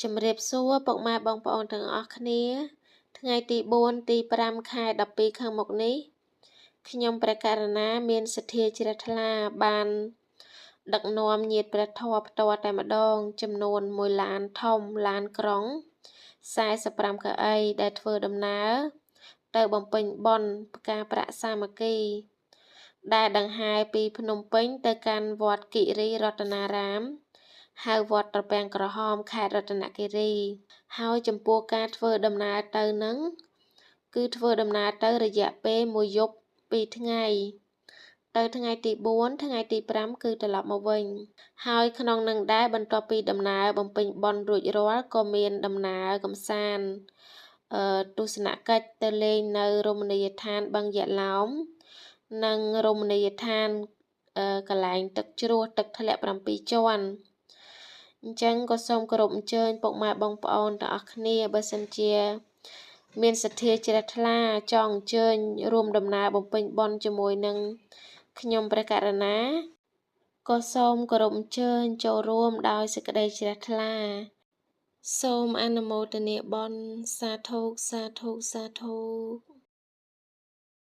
ជំរាបសួរពុកម៉ែបងប្អូនទាំងអស់គ្នាថ្ងៃទី4ទី5ខែ12ខាងមុខនេះខ្ញុំព្រះករុណាមានសទ្ធាជ្រះថ្លាបានដឹកនាំញាតិព្រះធម៌ផ្ទាល់តែម្ដងចំនួន1ឡានធំឡានក្រុង45កៅអីដែលធ្វើដំណើរទៅបំពេញបុណ្យផ្កាប្រាក់សាមគ្គីដែលដង្ហែពីភ្នំពេញទៅកាន់វត្តគិរីរតនារាមហៅវត្តត្រពាំងក្រហមខេត្តរតនគិរីហើយចំពោះការធ្វើដំណើរទៅនឹងគឺធ្វើដំណើរទៅរយៈពេល1យប់2ថ្ងៃទៅថ្ងៃទី4ថ្ងៃទី5គឺត្រឡប់មកវិញហើយក្នុងនឹងដែរបន្ទាប់ពីដំណើរបំពេញបុណ្យរួចរាល់ក៏មានដំណើរកំសាន្តទស្សនកិច្ចទៅលេងនៅរមណីយដ្ឋានបឹងយក្សឡោមនិងរមណីយដ្ឋានកន្លែងទឹកជ្រោះទឹកធ្លាក់7ជាន់អញ្ចឹងក៏សូមគោរពអញ្ជើញពុកម៉ែបងប្អូនទាំងអស់គ្នាបើសិនជាមានសទ្ធាជ្រះថ្លាចង់អញ្ជើញរួមដំណើរបំពេញបុណ្យជាមួយនឹងខ្ញុំព្រះករុណាក៏សូមគោរពអញ្ជើញចូលរួមដោយសេចក្តីជ្រះថ្លាសូមអនុមោទនាបុណ្យសាធុសាធុសាធុ